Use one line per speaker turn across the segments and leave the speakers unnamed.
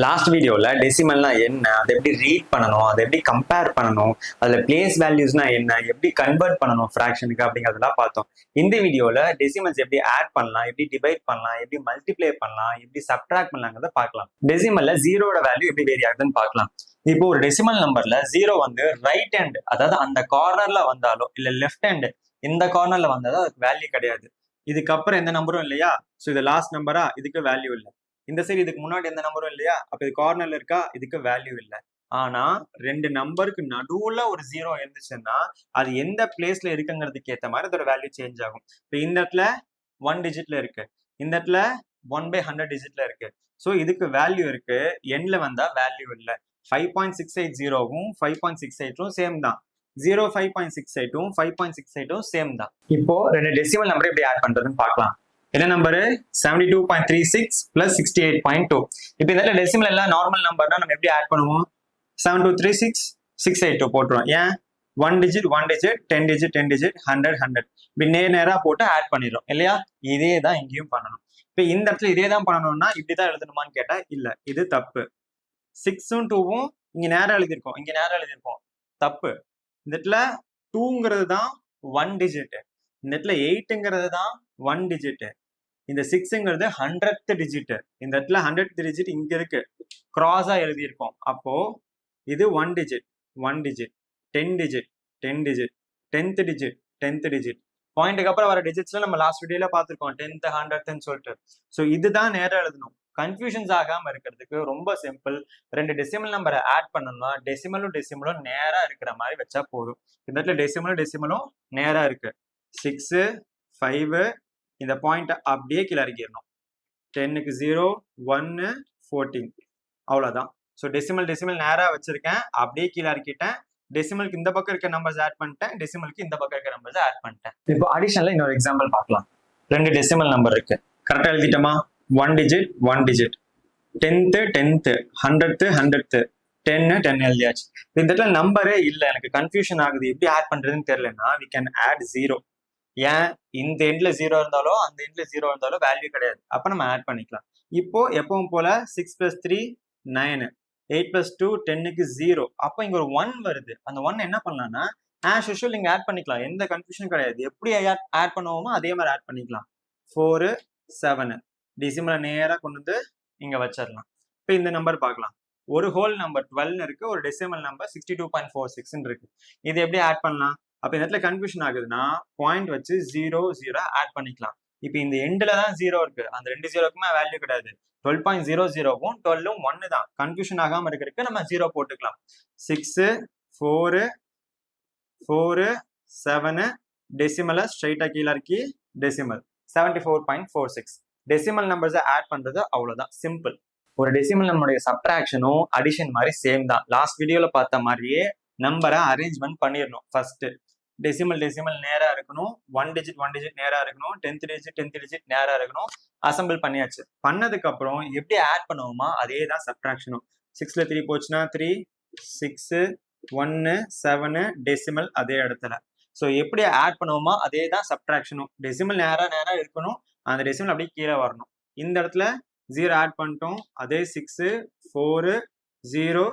Last வீடியோல டெசிமல்னா என்ன, அதை எப்படி ரீட் பண்ணணும், அதை எப்படி கம்பேர் பண்ணணும், அதுல பிளேஸ் வேல்யூஸ்னா என்ன, எப்படி கன்வெர்ட் பண்ணணும் ஃபிராக்ஷனுக்கு அப்படிங்கிறதெல்லாம் பார்த்தோம். இந்த வீடியோல டெசிமல்ஸ் எப்படி ஆட் பண்ணலாம், எப்படி டிவைட் பண்ணலாம், எப்படி மல்டிப்ளை பண்ணலாம், எப்படி சப்ட்ராக்ட் பண்ணலாங்கிறத பார்க்கலாம். டெசிமல்ல ஜீரோட வேல்யூ எப்படி வேரி ஆகுதுன்னு பார்க்கலாம். இப்போ ஒரு டெசிமல் நம்பர்ல ஜீரோ வந்து ரைட் ஹேண்ட், அதாவது அந்த கார்னர்ல வந்தாலோ இல்ல லெஃப்ட் ஹேண்ட் இந்த கார்னர்ல வந்தாலும் அதுக்கு வேல்யூ கிடையாது. இதுக்கப்புறம் எந்த நம்பரும் இல்லையா, ஸோ இது லாஸ்ட் நம்பரா, இதுக்கு வேல்யூ இல்லை. இந்த சைடு இதுக்கு முன்னாடி எந்த நம்பரும் இல்லையா, அப்ப இது கார்னர்ல இருக்கா, இதுக்கு வேல்யூ இல்லை. ஆனா ரெண்டு நம்பருக்கு நடுவுல ஒரு ஜீரோ இருந்துச்சுன்னா அது எந்த பிளேஸ்ல இருக்குங்கிறதுக்கு ஏற்ற மாதிரி அதோட வேல்யூ சேஞ்ச் ஆகும். இப்போ இந்த இடத்துல 1 டிஜிட்ல இருக்கு, இந்த இடத்துல 1/100 டிஜிட்ல இருக்கு. ஸோ இதுக்கு வேல்யூ இருக்கு, எண்ட்ல வந்தா வேல்யூ இல்லை. 5.680வும் 5.680 சேம் தான். 5.680வும் 5.680வும் சேம் தான். இப்போ ரெண்டு டெசிமல் நம்பர் எப்படி ஆட் பண்றதுன்னு பார்க்கலாம். என்ன நம்பரு 72.36 plus 68.2. இப்போ இந்த டெசிமல் எல்லாம் நார்மல் நம்பர்னா நம்ம எப்படி ஆட் பண்ணுவோம்? 7236 682 போட்டுருவோம். ஏன் 1 digit 1 digit 10 digit 10 digit 100 100 இப்படி நேரா போட்டு ஆட் பண்ணிடுறோம் இல்லையா? இதே தான் இங்கேயும் பண்ணணும். இப்போ இந்த இடத்துல இதே தான் பண்ணணும்னா இப்படிதான் எழுதணுமான்னு கேட்டா இல்ல, இது தப்பு. 6ம் 2வும் இங்க நேரம் எழுதியிருக்கோம், இங்க நேரம் எழுதியிருக்கோம், தப்பு. இந்த இடத்துல 2ங்கிறது தான் 1 டிஜிட், இந்த இடத்துல 8ங்கிறது தான் 1 டிஜிட், இந்த 6ங்கிறது 100th டிஜிட், இந்த இடத்துல 100th டிஜிட் இங்க இருக்கு, கிராஸா எழுதியிருக்கோம். அப்போ இது 1 digit 1 digit, 10 digit 10 digit, 10th digit 10th digit. பாயிண்ட்டுக்கு அப்புறம் வர டிஜிட்ஸ்ல நம்ம லாஸ்ட் வீடியோல பார்த்துருக்கோம் 10th 100th சொல்லிட்டு. ஸோ இதுதான் நேரம் எழுதணும். கன்ஃபியூஷன்ஸ் ஆகாம இருக்கிறதுக்கு ரொம்ப சிம்பிள். ரெண்டு டெசிமல் நம்பரை ஆட் பண்ணணும்னா டெசிமலும் டெசிமலும் நேரா இருக்கிற மாதிரி வச்சா போதும். இந்த இடத்துல டெசிமலும் டெசிமலும் நேரா இருக்கு. 6 5 இந்த பாயிண்ட் அப்படியே கீழே இறக்கிடணும். 10க்கு 0 1 14 அவ்வளவுதான். ஸோ டெசிமல் டெசிமல் நேரா வச்சிருக்கேன், அப்படியே கீழே இறக்கிட்டேன். டெசிமலுக்கு இந்த பக்கம் இருக்க நம்பர்ஸ் ஆட் பண்ணிட்டேன், டெசிமலுக்கு இந்த பக்கம் இருக்க நம்பர்ஸ் ஆட் பண்ணிட்டேன். இப்போ அடிஷனலா இன்னொரு எக்ஸாம்பிள் பார்க்கலாம். ரெண்டு டெசிமல் நம்பர் இருக்கு, கரெக்டா எழுதிட்டோமா? 1 digit 1 digit, 10th 10th 100th 100th 10 10 எழுதியாச்சு. இந்த இடத்துல நம்பரே இல்லை, எனக்கு கன்ஃபியூஷன் ஆகுது, எப்படி ஆட் பண்றதுன்னு தெரியலன்னா we can add 0. ஏன் இந்த எண்ட்ல 0 இருந்தாலும் அந்த எண்ட்ல 0 இருந்தாலும் வேல்யூ கிடையாது, அப்ப நம்ம ஆட் பண்ணிக்கலாம். இப்போ எப்பவும் போல 6 + 3 9, 8 + 2 10க்கு 0. அப்ப இங்க ஒரு 1 வருது, அந்த 1 என்ன பண்ணலாம்னா ஆஸ் யூஷுவல் நீங்க ஆட் பண்ணிக்கலாம், எந்த கன்ஃபியூஷனும் கிடையாது. எப்படி ஆட் பண்ணுவோமோ அதே மாதிரி ஆட் பண்ணிக்கலாம். 4 7 டெசிமலை நேரா கொண்டு வந்து இங்க வச்சிடலாம். இப்ப இந்த நம்பர் பார்க்கலாம். ஒரு ஹோல் நம்பர் 12 இருக்கு, ஒரு டெசிமல் நம்பர் 62.46 இருக்கு. இது எப்படி ஆட் பண்ணலாம்? அப்ப இந்த இடத்துல கன்ஃபியூஷன் ஆகுதுன்னா பாயிண்ட் வச்சு 0 0 ஆட் பண்ணிக்கலாம். இப்ப இந்த எண்ட்ல தான் 0 இருக்கு, அந்த ரெண்டு 0க்குமே வேல்யூ கிடையாது. 12.00வும் 12ம் 1 தான். கன்ஃபியூஷன் ஆகாம இருக்கிறதுக்கு நம்ம 0 போட்டுக்கலாம். 6 4 4 7 டெசிமலை ஸ்ட்ரைட்டா கீழே இறக்கி டெசிமல் 74.46. டெசிமல் நம்பர்ஸை ஆட் பண்றது அவ்வளவுதான், சிம்பிள். ஒரு டெசிமல் நம்மளுடைய சப்ட்ராக்ஷனும் அடிஷன் மாதிரி சேம் தான். லாஸ்ட் வீடியோல பார்த்த மாதிரியே நம்பரை அரேஞ்ச்மெண்ட் பண்ணிடணும். ஃபர்ஸ்ட் டெசிமல் டெசிமல் நேரா இருக்கணும், 1 டிஜிட் 1 டிஜிட் நேரா இருக்கணும், 10th டிஜிட் 10th டிஜிட் நேரா இருக்கணும். அசம்பிள் பண்ணியாச்சு. பண்ணதுக்கு அப்புறம் எப்படி ஆட் பண்ணுவோமா அதே தான் சப்ட்ராக்ஷனும். 6ல 3 போச்சுன்னா 3 6 1 7 டெசிமல் அதே இடத்துல. ஸோ எப்படி ஆட் பண்ணுவோமா அதே தான் சப்ட்ராக்ஷனும். டெசிமல் நேரா நேரா இருக்கணும், அந்த டெசிமல் அப்படியே கீழே வரணும். இந்த இடத்துல 0 ஆட் பண்ணிட்டோம், அதே 6 4 0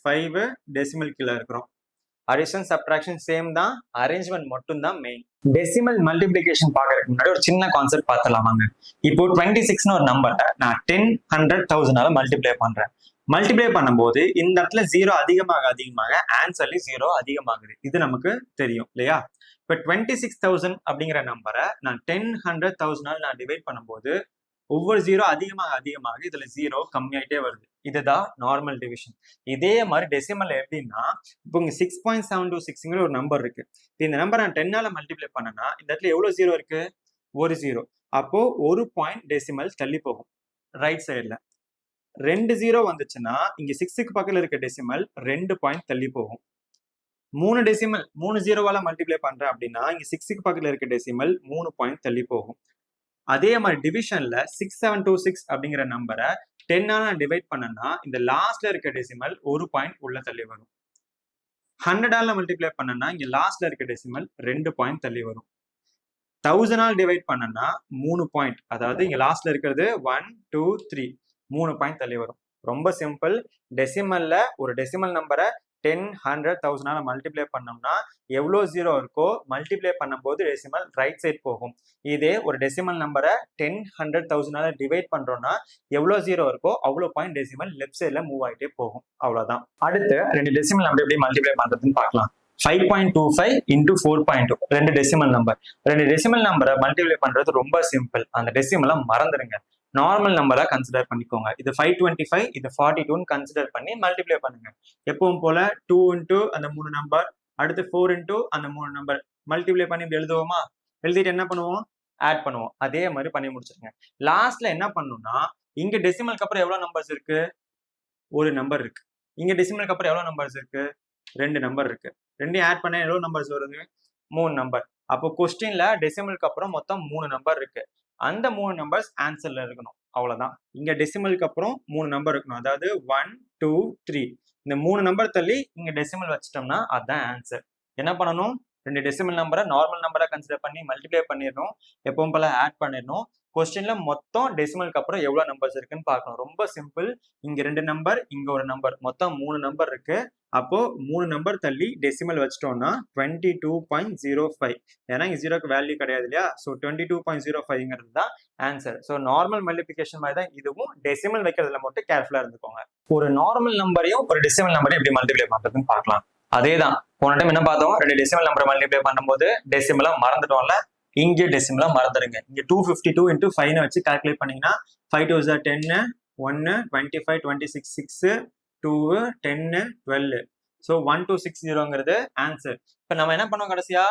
5 டெசிமல் கீழே இருக்கிறோம். அடிஷன் சப்ட்ராக்ஷன் சேம் தான், அரேஞ்ச்மெண்ட் மட்டும் தான் மெயின். டெசிமல் மல்டிப்ளிகேஷன் பார்க்கறதுக்கு முன்னாடி ஒரு சின்ன கான்செப்ட் பார்த்துலாம் வாங்க. இப்போ 26ன்னு ஒரு நம்பரை நான் 10 100 1000 மல்டிப்ளை பண்றேன். மல்டிப்ளை பண்ணும்போது இந்த இடத்துல 0 அதிகமாக அதிகமாக ஆன்சர்லயும் 0 அதிகமாகுது, இது நமக்கு தெரியும் இல்லையா? இப்ப 26,000 அப்படிங்கிற நம்பரை நான் 10 100 1000 நான் டிவைட் பண்ணும்போது ஒவ்வொரு 0 அதிகமாக அதிகமாக இதுல 0 கம்மியாயிட்டே வருது. இதுதான் நார்மல் டிவிஷன். இதே மாதிரி டெசிமல் எப்படின்னா, இப்போ இங்க 6.726ங்கிற ஒரு நம்பர் இருக்கு. இந்த நம்பர் நான் 10ஆல மல்டிப்ளை பண்ணனா இந்த இடத்துல எவ்வளவு 0 இருக்கு? ஒரு 0. அப்போ ஒரு பாயிண்ட் டெசிமல் தள்ளி போகும் ரைட் சைட்ல. 2 0 வந்துச்சுன்னா இங்க 6க்கு பக்கத்துல இருக்க டெசிமல் 2 பாயிண்ட் தள்ளி போகும். 3 டெசிமல் 3 0வால மல்டிப்ளை பண்றேன் அப்படின்னா இங்க 6க்கு பக்கத்துல இருக்க டெசிமல் 3 பாயிண்ட் தள்ளி போகும். அதே மாதிரி டிவிஷன்ல 6726 அப்படிங்கிற நம்பரை 10ஆல டிவைட் பண்ணனா இந்த லாஸ்ட்ல இருக்க டெசிமல் ஒரு பாயிண்ட் உள்ள தள்ளி வரும். 100ஆல மல்டிப்ளை பண்ணனா இங்க லாஸ்ட்ல இருக்க டெசிமல் 2 பாயிண்ட் தள்ளி வரும். 1000ஆல் டிவைட் பண்ணனா 3 பாயிண்ட், அதாவது இங்க லாஸ்ட்ல இருக்கிறது 1 2 3 3 பாயிண்ட் தள்ளி வரும். ரொம்ப சிம்பிள். டெசிமல்ல ஒரு டெசிமல் நம்பரை 10, 100, 1000 மல்டிப்ளை பண்ணோம்னா எவ்வளோ ஜீரோ இருக்கோ மல்டிப்ளை பண்ணும்போது டெசிமல் ரைட் சைட் போகும். இதே ஒரு டெசிமல் நம்பரை 10, 100, 1000 டிவைட் பண்றோம்னா எவ்வளோ ஜீரோ இருக்கோ அவ்வளோ பாயிண்ட் டெசிமல் லெஃப்ட் சைட்ல மூவ் ஆகிட்டே போகும். அவ்வளவுதான். அடுத்து ரெண்டு டெசிமல் நம்பர் எப்படி மல்டிப்ளை பண்றதுன்னு பார்க்கலாம். 5.25 into 4.2 ரெண்டு டெசிமல் நம்பர். ரெண்டு டெசிமல் நம்பரை மல்டிப்ளை பண்றது ரொம்ப சிம்பிள். அந்த டெசிமலை மறந்துடுங்க, நார்மல் நம்பரா கன்சிடர் பண்ணிக்கோங்க. இது 525, இது 42 கன்சிடர் பண்ணி மல்டிப்ளை பண்ணுங்க. எப்பவும் போல 2 into அந்த 3 நம்பர், அடுத்து 4 into அந்த 3 நம்பர் மல்டிப்ளை பண்ணி இப்படி எழுதுவோமா? எழுதிட்டு என்ன பண்ணுவோம்? ஆட் பண்ணுவோம். அதே மாதிரி பண்ணி முடிச்சிருங்க. லாஸ்ட்ல என்ன பண்ணணும்னா, இங்க டெசிமலுக்கு அப்புறம் எவ்வளவு நம்பர்ஸ் இருக்கு? ஒரு நம்பர் இருக்கு. இங்க டெசிமலுக்கு அப்புறம் எவ்வளவு நம்பர்ஸ் இருக்கு? 2 நம்பர் இருக்கு. ரெண்டையும் ஆட் பண்ண எவ்வளவு நம்பர்ஸ் வருது? 3 நம்பர். அப்போ கொஸ்டின்ல டெசிமலுக்கு அப்புறம் மொத்தம் 3 நம்பர் இருக்கு. அந்த 3 நம்பர்ஸ் ஆன்சர்ல இருக்கணும். அவ்வளவுதான். இங்க டெசிமலுக்கு அப்புறம் 3 நம்பர் இருக்கணும். அதாவது 1, 2, 3 இந்த 3 நம்பர் தள்ளி இங்க டெசிமல் வச்சிட்டோம்னா அதான் ஆன்சர். என்ன பண்ணணும்? ரெண்டு டெசிமல் நம்பரை நார்மல் நம்பரா கன்சிடர் பண்ணி மல்டிப்ளை பண்ணிடணும். எப்பவும் போல ஆட் பண்ணிடணும். கொஸ்டின்ல மொத்தம் டெசிமலுக்கு அப்புறம் எவ்வளவு நம்பர்ஸ் இருக்குன்னு பார்க்கணும். ரொம்ப சிம்பிள். இங்க 2 நம்பர், இங்க ஒரு நம்பர், மொத்தம் 3 நம்பர் இருக்கு. அப்போ 3 நம்பர் தள்ளி டெசிமல் வச்சிட்டோம்னா 22.05. ஏன்னா இங்க ஜீரோக்கு வேல்யூ கிடையாது இல்லையா? ஸோ 22.05ங்கிறது தான் ஆன்சர். ஸோ நார்மல் மல்டிபிகேஷன் மாதிரி தான் இதுவும். டெசிமல் வைக்கிறதுல மட்டும் கேர்ஃபுல்லா இருந்துக்கோங்க. ஒரு நார்மல் நம்பரையும் ஒரு டெசிமல் நம்பரையும் எப்படி மல்டிப்ளை பண்றதுன்னு பார்க்கலாம். அதே தான் போன டைம் என்ன பார்த்தோம்? ரெண்டு டெசிமல் நம்பரை மல்டிப்ளை பண்ணும்போது டெசிமலா மறந்துட்டோம்ல, இங்கே டெசிமலா மறந்துடுங்க. இங்க 252 into 5 வச்சு கால்குலேட் பண்ணீங்கன்னா 5 2s are 10, 1, 25, 26, 6, 2, 10, 12. So 1260ங்கிறது answer. இப்போ நம்ம என்ன பண்ணோம்? கடைசியா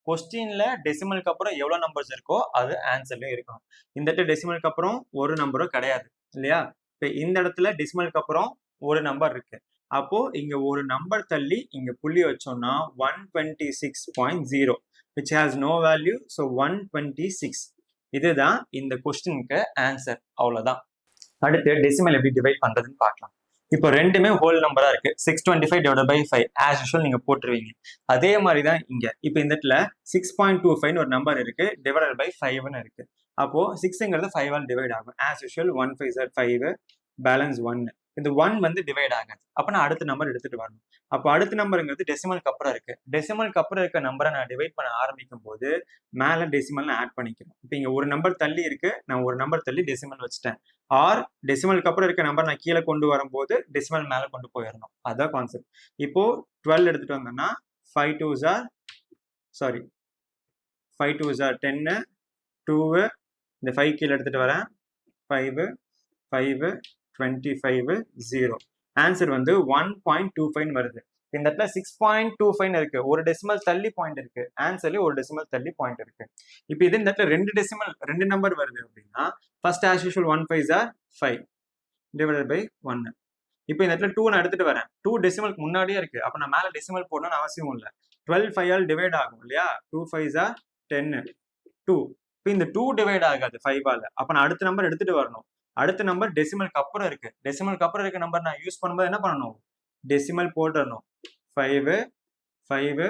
கொஸ்டின்ல டெசிமலுக்கு அப்புறம் எவ்வளவு நம்பர்ஸ் இருக்கோ அது ஆன்சர்லயும் இருக்கணும். இந்த இடத்துல டெசிமலுக்கு அப்புறம் ஒரு நம்பரும் கிடையாது இல்லையா? இப்போ இந்த இடத்துல டெசிமலுக்கு அப்புறம் ஒரு நம்பர் இருக்கு. அப்போ இங்க ஒரு நம்பர் தள்ளி இங்க புள்ளி வச்சோம்னா 126.0 which has no value. so 126 இதுதான் இந்த கொஸ்டினுக்கு ஆன்சர். அவ்வளவுதான். அடுத்து டெசிமல் எப்படி டிவைட் பண்றதுன்னு பார்க்கலாம். இப்போ ரெண்டுமே ஹோல் நம்பரா இருக்கு. 625 divided by 5 as usual நீங்க போட்டுருவீங்க. அதே மாதிரி தான் இங்க. இப்போ இந்த இடத்துல 6.25 ஒரு நம்பர் இருக்கு, divided by 5ன்னு இருக்கு. அப்போ 6ங்கிறது 5 ஆல் டிவைட் ஆகும். as usual 1 5 are 5, balance 1. இந்த 1 வந்து டிவைட் ஆகாது. அப்ப நான் அடுத்த நம்பர் எடுத்துட்டு வரணும். அப்போ அடுத்த நம்பருங்கிறது டெசிமலுக்கு அப்புறம் இருக்கு. டெசிமலுக்கு அப்புறம் இருக்க நம்பரை நான் டிவைட் பண்ண ஆரம்பிக்கும் போது மேல டெசிமல் நான் ஆட் பண்ணிக்கணும். இப்போ இங்க ஒரு நம்பர் தள்ளி இருக்கு, நான் ஒரு நம்பர் தள்ளி டெசிமல் வச்சுட்டேன். ஆர் டெசிமலுக்கு அப்புறம் இருக்க நம்பர் நான் கீழே கொண்டு வரும்போது டெசிமல் மேல கொண்டு போயிடணும். அதான் கான்செப்ட். இப்போ 12 எடுத்துட்டு வந்தோம்னா 5 2s are 10, 2 இந்த 5 கீழே எடுத்துட்டு வரேன், 5 5 25 0. ஆன்சர் வந்து 1.25 வருது. இந்த இடத்துல 6.25 இருக்கு, ஒரு டெசிமல் தள்ளி பாயிண்ட் இருக்கு. ஆன்சர்லயே ஒரு டெசிமல் தள்ளி பாயிண்ட் இருக்கு. இப்போ இது இந்த இடத்துல ரெண்டு நம்பர் வருது அப்படின்னா first as usual 1 5s are 5 divided by 1. இப்போ இந்த இடத்துல 2 நான் எடுத்துட்டு வரேன். 2 டெசிமலுக்கு முன்னாடியே இருக்கு. அப்ப நான் மேல டெசிமல் போடணும்னு அவசியம் இல்லை. 12 5 ஆல் டிவைட் ஆகும் இல்லையா? 2 5s are 10, 2. இப்போ இந்த 2 டிவைட் ஆகாது 5 ஆல. அப்ப நான் அடுத்த நம்பர் எடுத்துட்டு வரணும். அடுத்த நம்பர் டெசிமலுக்கு அப்புறம் இருக்கு. டெசிமலுக்கு அப்புறம் இருக்க நம்பர் நான் யூஸ் பண்ணும்போது என்ன பண்ணணும்? டெசிமல் போட்டுறணும். 5 5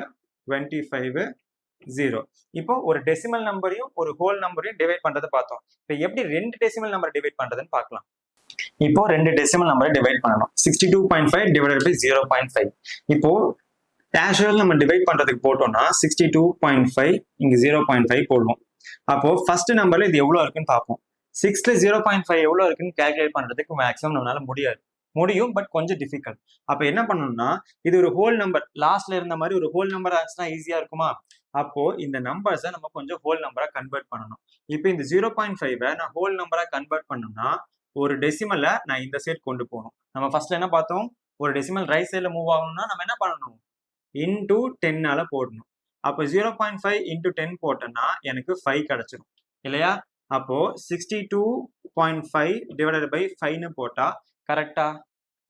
25 0. இப்போ ஒரு டெசிமல் நம்பரையும் ஒரு ஹோல் நம்பரையும் டிவைட் பண்றதை பார்த்தோம். இப்போ எப்படி ரெண்டு டெசிமல் நம்பர் டிவைட் பண்றதுன்னு பார்க்கலாம். இப்போ ரெண்டு டெசிமல் நம்பரை டிவைட் பண்ணணும். 62.5 divided by 0.5. இப்போ கேஷுவல் நம்ம டிவைட் பண்றதுக்கு போட்டோம்னா 62.5 இங்க 0.5 போடுவோம். அப்போ ஃபர்ஸ்ட் நம்பர்ல இது எவ்வளவு இருக்குன்னு பார்ப்போம். 6ல 0.5 எவ்வளவு இருக்குன்னு கால்குலேட் பண்றதுக்கு மேக்ஸிமம் நம்மளால முடியும், பட் கொஞ்சம் டிஃபிகல்ட். அப்ப என்ன பண்ணணும்னா, இது ஒரு ஹோல் நம்பர், லாஸ்ட்ல இருந்த மாதிரி ஒரு ஹோல் நம்பர் ஆச்சுன்னா ஈஸியா இருக்குமா? அப்போ இந்த நம்பர்ஸை நம்ம கொஞ்சம் ஹோல் நம்பரா கன்வெர்ட் பண்ணணும். இப்போ இந்த 0.5 நான் ஹோல் நம்பரா கன்வெர்ட் பண்ணணும்னா ஒரு டெசிமலை நான் இந்த சைட் கொண்டு போகணும். நம்ம ஃபர்ஸ்ட்ல என்ன பார்த்தோம்? ஒரு டெசிமல் ரைட் சைட்ல மூவ் ஆகணும்னா நம்ம என்ன பண்ணணும்? இன்டூ 10 போடணும். அப்போ 0.5 into 10 போட்டேன்னா எனக்கு 5 கிடைச்சிடும் இல்லையா? அப்போ 62.5 divided by 5ன்னு போட்டா கரெக்டா?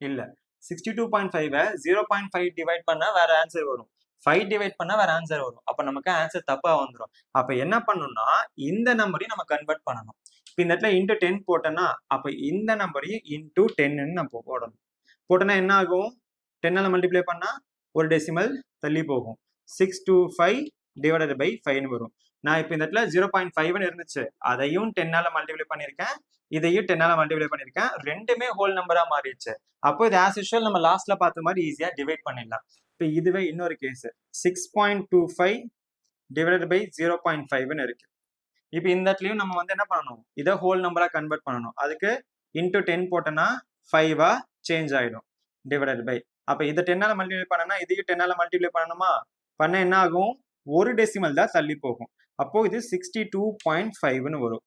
இல்ல. 62.5 0.5 டிவைட் பண்ணா வேற ஆன்சர் வரும், 5 டிவைட் பண்ணா வேற ஆன்சர் வரும். அப்ப நமக்கு ஆன்சர் தப்பா வந்துடும். அப்ப என்ன பண்ணணும்னா இந்த நம்பரையும் நம்ம கன்வெர்ட் பண்ணணும். இப்ப இந்த இடத்துல இன்டூ 10 போட்டேன்னா அப்ப இந்த நம்பரையும் இன்டூ 10ன்னு நம்ம போடணும். போட்டோன்னா என்ன ஆகும்? 10ஆல மல்டிப்ளை பண்ணா ஒரு டெசிமல் தள்ளி போகும். 625 divided by 5ன்னு வரும். நான் இப்போ இந்த இடத்துல 0.5ன்னு இருந்துச்சு, அதையும் 10ஆல மல்டிப்ளை பண்ணியிருக்கேன், இதையும் 10ஆல மல்டிப்ளை பண்ணிருக்கேன். ரெண்டுமே ஹோல் நம்பரா மாறிடுச்சு. அப்போ இது ஆஸ் யூசுவல் நம்ம லாஸ்ட்ல பார்த்த மாதிரி ஈஸியா டிவைட் பண்ணிடலாம். இப்போ இதுவே இன்னொரு கேஸ் 6.25 டிவைடட் பை 0.5ன்னு இருக்கு. இப்போ இந்த இடத்துலயும் நம்ம வந்து என்ன பண்ணணும், இதை ஹோல் நம்பரா கன்வெர்ட் பண்ணணும். அதுக்கு இன்டூ 10 போட்டோம்னா 5ஆ சேஞ்ச் ஆயிடும் டிவைடட் பை. அப்ப இதை 10ஆல மல்டிப்ளை பண்ணனா இதையும் 10ஆல மல்டிப்ளை பண்ணணுமா? பண்ண என்ன ஆகும், ஒரு டெசிமல் தான் தள்ளி போகும். அப்போ இது 62.5ன்னு வரும்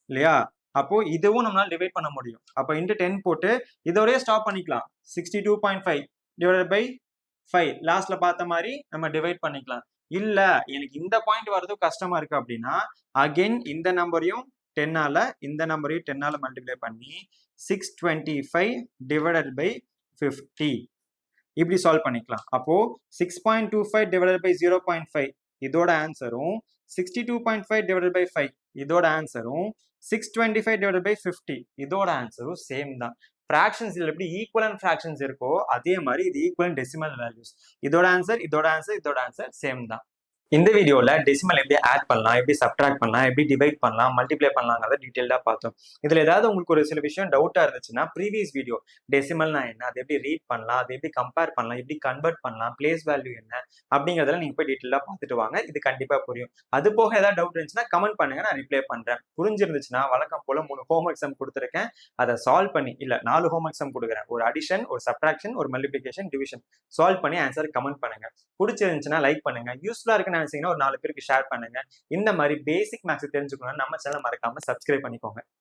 இல்லையா? அப்போ இதுவும் நம்மளால டிவைட் பண்ண முடியும். அப்போ இன்டு 10 போட்டு இதோடய ஸ்டாப் பண்ணிக்கலாம். 62.5 டிவைடட் பை 5 லாஸ்ட்ல பார்த்த மாதிரி நம்ம டிவைட் பண்ணிக்கலாம். இல்ல எனக்கு இந்த பாயிண்ட் வரது கஷ்டமா இருக்கு அப்படின்னா அகைன் இந்த நம்பரையும் 10ஆல இந்த நம்பரையும் 10ஆல மல்டிப்ளை பண்ணி 625 டிவைடட் பை 50 இப்படி சால்வ் பண்ணிக்கலாம். அப்போ 6.25 டிவைடட் பை 0.5 இதோட ஆன்சரும் 62.5 டிவைடட் பை 5 இதோட ஆன்சரும் 625 டிவைடட் பை 50 இதோட ஆன்சரும் சேம் தான். ஃபிராக்ஷன்ஸ் எப்படி ஈக்குவலன்ட் ஃபிராக்ஷன்ஸ் இருக்கோ அதே மாதிரி இது ஈக்குவலன்ட் டெசிமல் வேல்யூஸ். இதோட ஆன்சர் சேம் தான். இந்த வீடியோல டெசிமல் எப்படி ஆட் பண்ணலாம், எப்படி சப்ட்ராக்ட் பண்ணலாம், எப்படி டிவைட் பண்ணலாம், மல்டிப்ளை பண்ணலாங்கிறத டீடைல்டா பார்த்தோம். இதுல ஏதாவது உங்களுக்கு ஒரு சில விஷயம் டவுட்டா இருந்துச்சுன்னா ப்ரீவியஸ் வீடியோ டெசிமல்னா என்ன, அதை எப்படி ரீட் பண்ணலாம், அதை எப்படி கம்பேர் பண்ணலாம், எப்படி கன்வெர்ட் பண்ணலாம், பிளேஸ் வேல்யூ என்ன அப்படிங்கிறதெல்லாம் நீங்க போய் டீடைலா பார்த்துட்டு வாங்க. இது கண்டிப்பா புரியும். அது போக ஏதாவது டவுட் இருந்துச்சுன்னா கமெண்ட் பண்ணுங்க, நான் ரிப்ளை பண்றேன். புரிஞ்சிருந்துச்சுன்னா வழக்கம் போல 3 ஹோம்ஒர்க் சம் கொடுத்துருக்கேன். அதை சால்வ் பண்ணி 4 ஹோம்ஒர்க் சம் கொடுக்குறேன். ஒரு அடிஷன், ஒரு சப்ட்ராக்ஷன், ஒரு மல்டிப்ளிகேஷன், டிவிஷன் சால்வ் பண்ணி ஆன்சர் கமெண்ட் பண்ணுங்க. பிடிச்சிருந்துச்சுன்னா லைக் பண்ணுங்க. யூஸ்ஃபுல்லா இருக்குன்னு நினைச்சீங்கன்னா ஒரு 4 பேருக்கு ஷேர் பண்ணுங்க. இந்த மாதிரி பேசிக் மேக்ஸ் தெரிஞ்சுக்கணும்னா நம்ம சேனல் மறக்காம சப்ஸ்கிரைப் பண்ணிக்கோங்க.